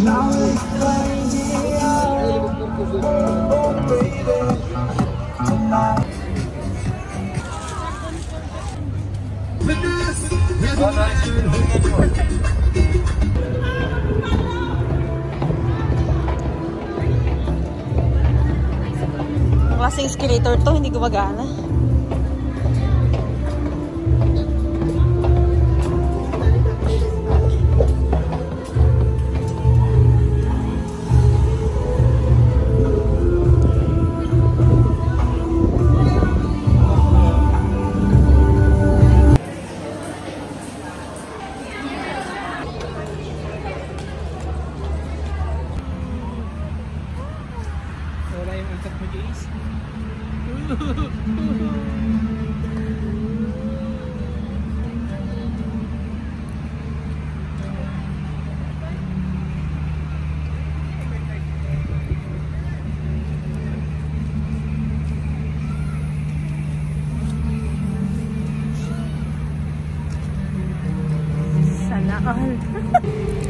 Ang klaseng escalator to, hindi gumagana.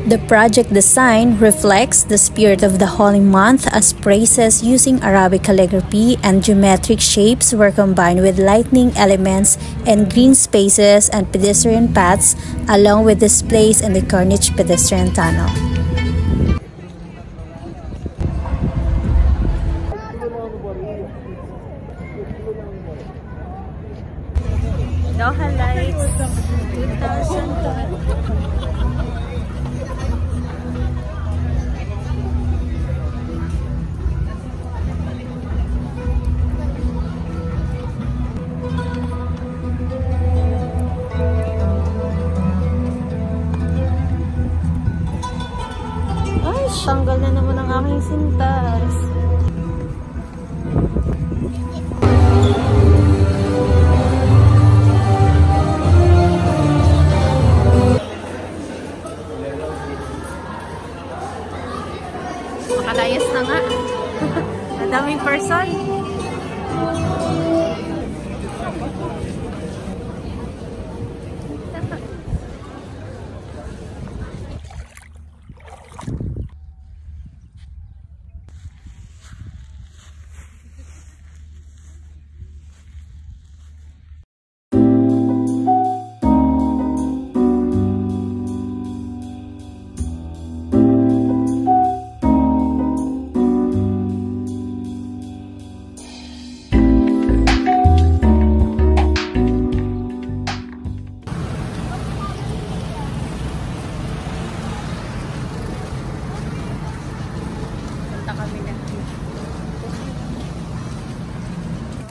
The project design reflects the spirit of the holy month as praises using Arabic calligraphy and geometric shapes were combined with lightning elements and green spaces and pedestrian paths along with displays in the Corniche pedestrian tunnel. Doha Lights 2020. Tanggal na naman ang aking sintas. Makalayas na nga. Madaming person.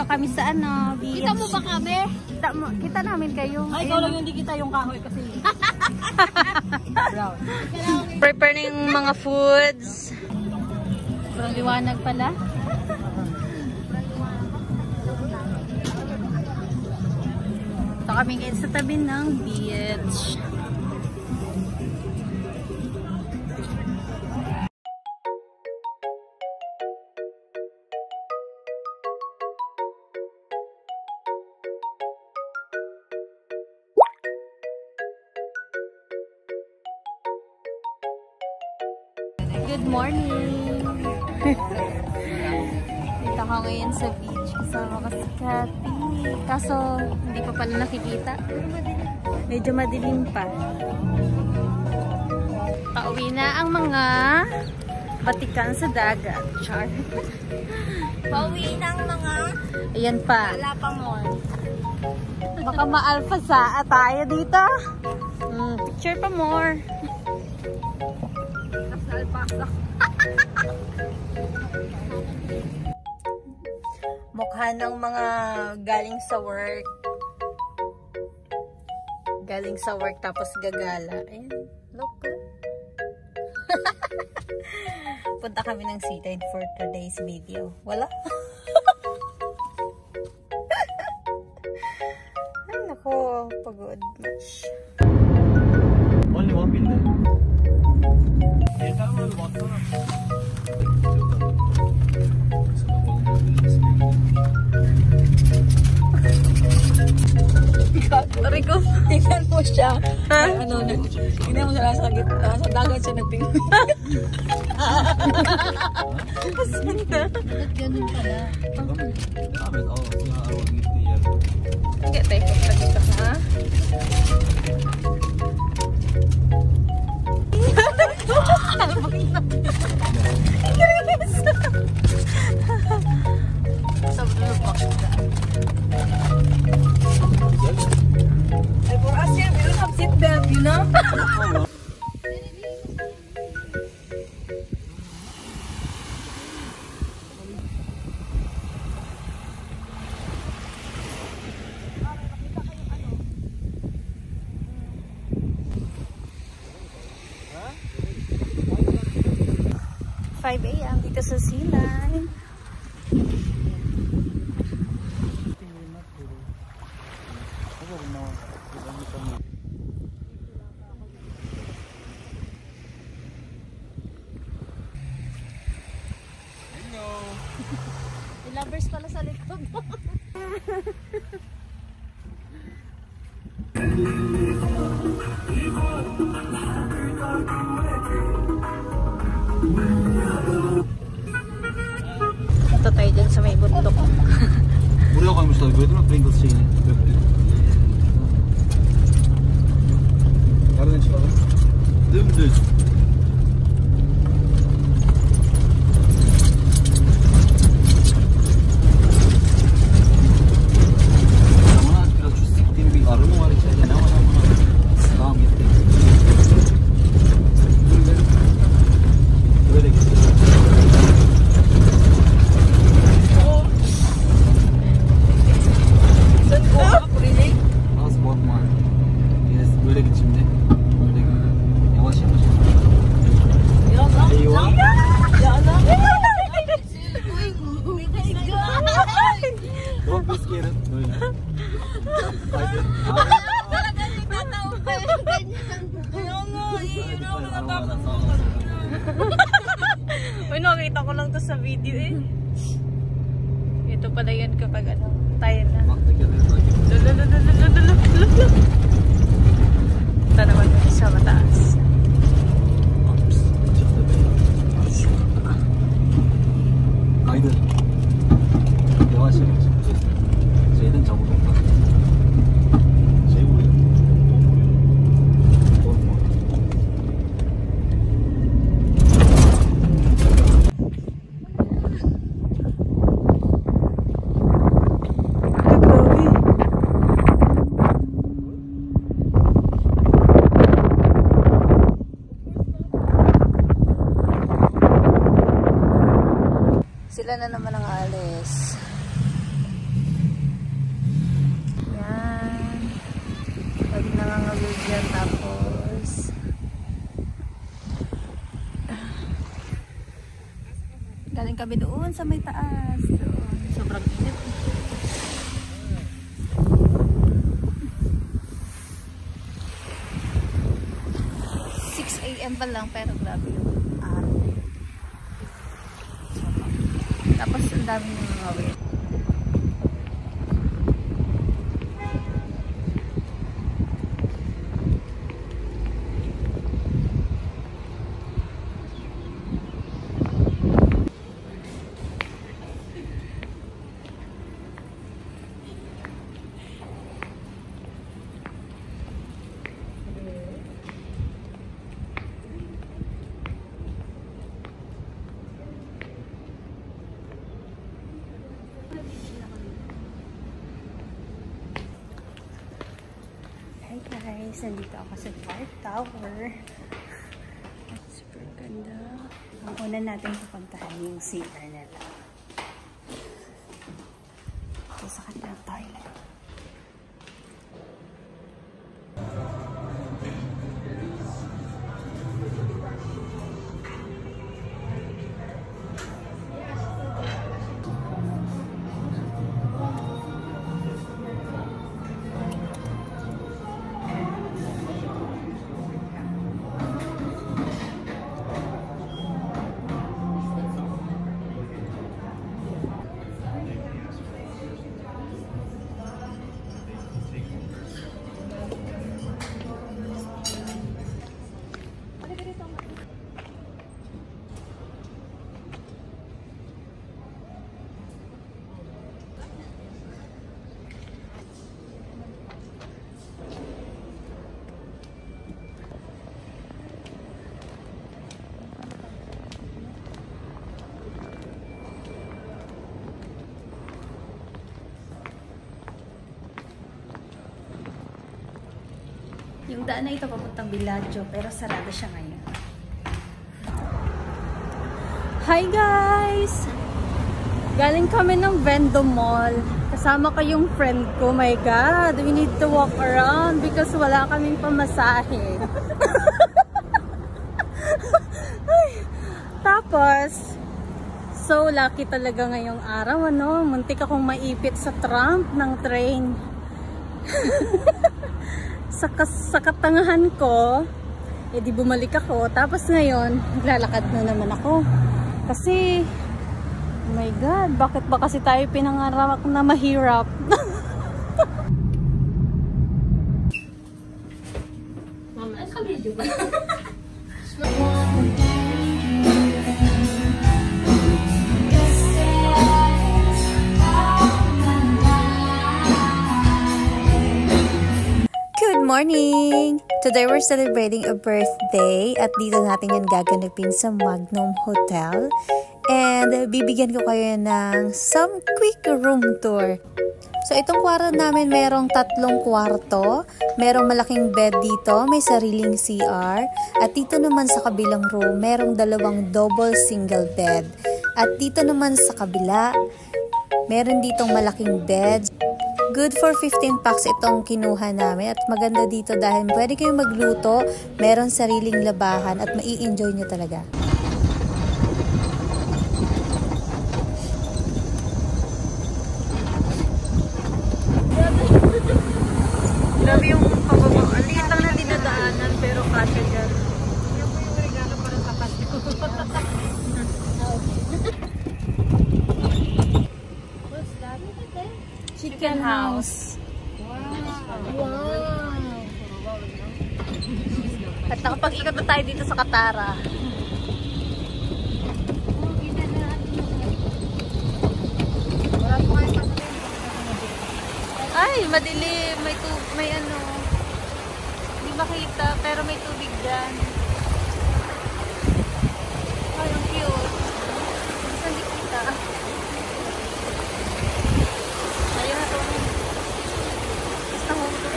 Kami sa ano, beach. Kita mo ba kami? Kita namin kayo. Ay, ikaw lang yung hindi kita yung kahoy kasi. Prepare na yung mga foods. Sobrang liwanag pala. Ito kami ngayon sa tabi ng beach. Good morning! Dito ako ngayon sa beach. Kasama ko si Cathy. Kaso, hindi pa pala nakikita. Medyo madilim pa. Pauwi na ang mga batikan sa dagat. Char. Pauwi na ang mga ayan pa. wala pa more. Baka ma-alpha sa tayo dito. Picture pa more. Mukha ng mga galing sa work. Galing sa work tapos gagala. Ayan, look. Punta kami ng seaside for today's video. Wala? Ay nako, pagod much. Only one builder. ko. Tingnan mo siya. Ano, tingnan mo siya nasa dagat siya nagpingoy. Bakit ganun pala? Hindi tayo pagtagin ka ha. Ay, for us here, we don't have seatbelt, you know? 5 a.m. dito sa Sealine. May lovers pala sa likod. Ito tayo dyan sa may bundok. 우리가 가면 서 왜들 Pringles chain. 다른 집 가자. 듬듬. Don't be scared. Uy, nakita ko lang to sa video eh. Ito pala yun kapag ano, tayo na. Ito naman yun sa mataas. 아이들 대화실 쟤는 잡아볼까? 제우리 Sila na naman ang alis. Yan. Pag nangangawid yan tapos galing kami doon sa may taas. Doon. Sobrang init. 6 AM pa lang pero grabe yung tapos ang dami ng mga wait. Hi guys, nandito ako sa Clark Tower. Super ganda. Ang una natin pupuntahan yung CR nila. Ito sa kanilang toilet. Yung daan na ito papuntang Villaggio, pero sarado siya ngayon. Hi guys! Galing kami ng Vendo Mall. Kasama ko yung friend ko. My God, we need to walk around because wala kaming pamasahe. Tapos, so lucky talaga ngayong araw, ano? Muntik akong maipit sa trunk ng train. Sa katangahan ko, di bumalik ako. Tapos ngayon, naglalakad na naman ako. Kasi, oh my God, bakit ba kasi tayo pinangarap na mahirap? Mama, ay ka-video ba? Good morning! Today we're celebrating a birthday at dito natin yan gaganapin sa Magnum Hotel. And bibigyan ko kayo ng some quick room tour. So itong kwarto namin merong 3 kwarto. Merong malaking bed dito, may sariling CR. At dito naman sa kabilang room, merong 2 double single bed. At dito naman sa kabila, meron ditong malaking bed. Good for 15 packs itong kinuha namin at maganda dito dahil pwede kayong magluto, meron sariling labahan at mai-enjoy nyo talaga. Grabe yung pababa. Ang liit lang na dinadaanan pero kasya dyan. Yung po yung regalo para sa Pasko. Chicken house. Wow! At nakapag-ikot na tayo dito sa Katara. Ay, madilim. May ano. Hindi makita, pero may tubig dyan. Ay, ang cute. Saan di kita? Ayun na to. Basta mo ito.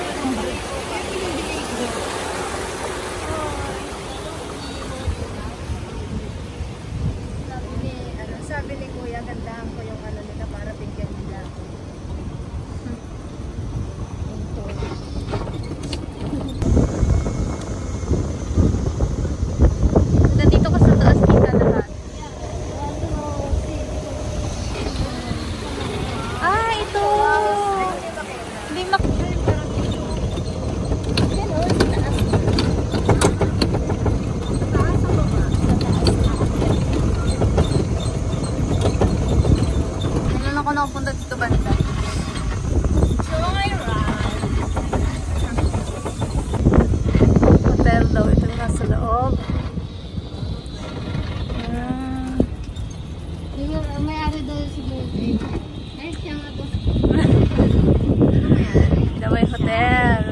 Sabi ni Kuya, gandahan ko yung ano nila para bigyan nila. Nandito ka sa taas, kita lahat. Ah, ito! Hindi Kailan ako nakapunta dito banda? Hotel daw. Ito yung nasa loob. May-ari daw si Bebe. Ay, siya nga po. Daway Hotel.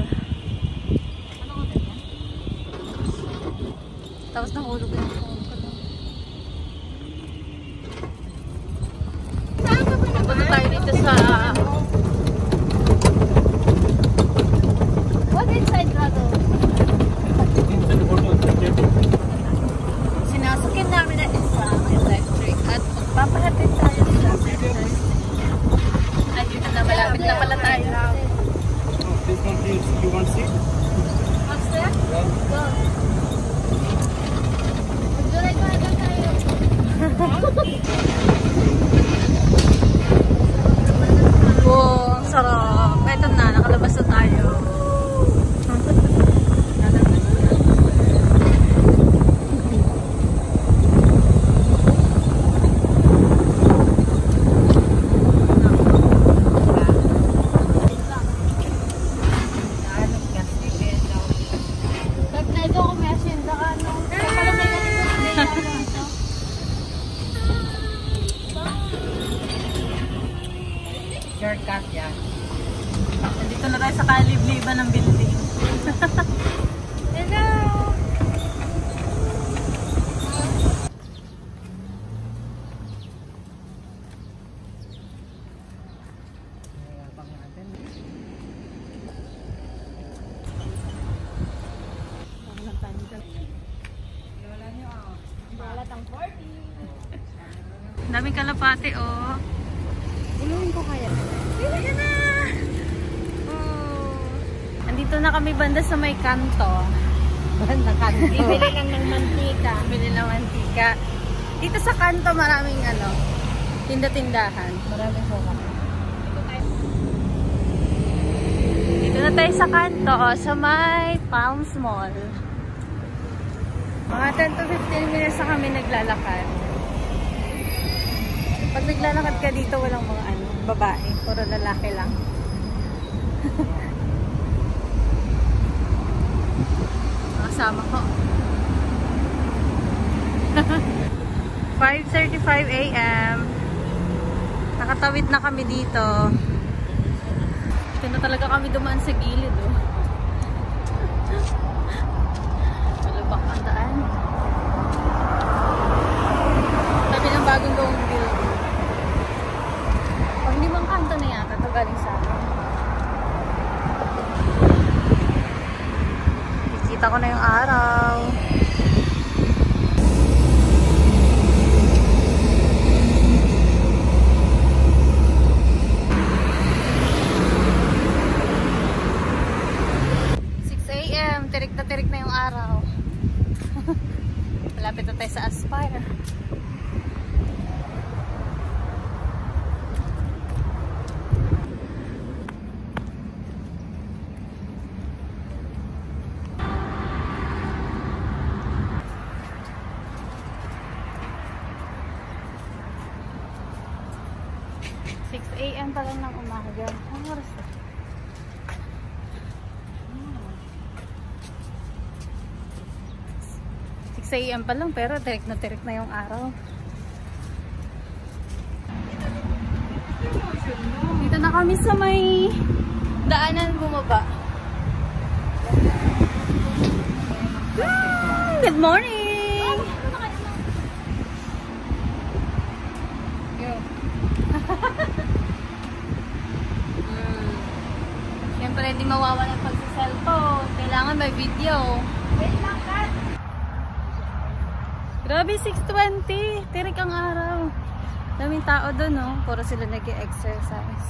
Tapos nahulog yung phone ko. Punta tayo dito sa What inside Grotto? sinasakyan namin na isang electric at magpapahatid tayo sa ay dito na malapit na pala tayo. This one please, you want seat? What's that? Go. Magduray ko agad tayo. Wow, ang sarap. Ito na, nakalabas na tayo. Pag na ito kung may asyenda ka, no? Kapala may ganito na Daming kalapate, oh. Iluhin ko kaya. Ayan na! Oh. Andito na kami banda sa may kanto. Banda kanto. Bibili lang ng mantika. Bibili ng mantika. Dito sa kanto maraming ano, tinda-tindahan. Maraming soka. Dito na tayo sa kanto, sa may Palms Mall. Mga 10 to 15 minutes na kami naglalakad. Pag naglalakad ka dito, walang mga ano, babae. Puro lalaki lang. Kasama ko. 5:35 AM. Nakatawid na kami dito. Dito na talaga kami dumaan sa gilid, oh. Malubak ang daan. Sabi ng bagong gawang building. Pag limang kanto na yata, ito galing sa akin. Nakikita ko na yung araw. Tirik na yung araw. Malapit na tayo sa Aspire. AM pa lang ng umaga. Ang oras na? 6 AM pa lang pero tirik na yung araw. Dito na kami sa may daanan bumaba. Good morning! Siyempre hindi mawawala pag sa cellphone. Kailangan may video. Wait lang, Kat! Grabe, 6:20. Tirik ang araw. Daming tao doon, no? Puro sila nag-exercise.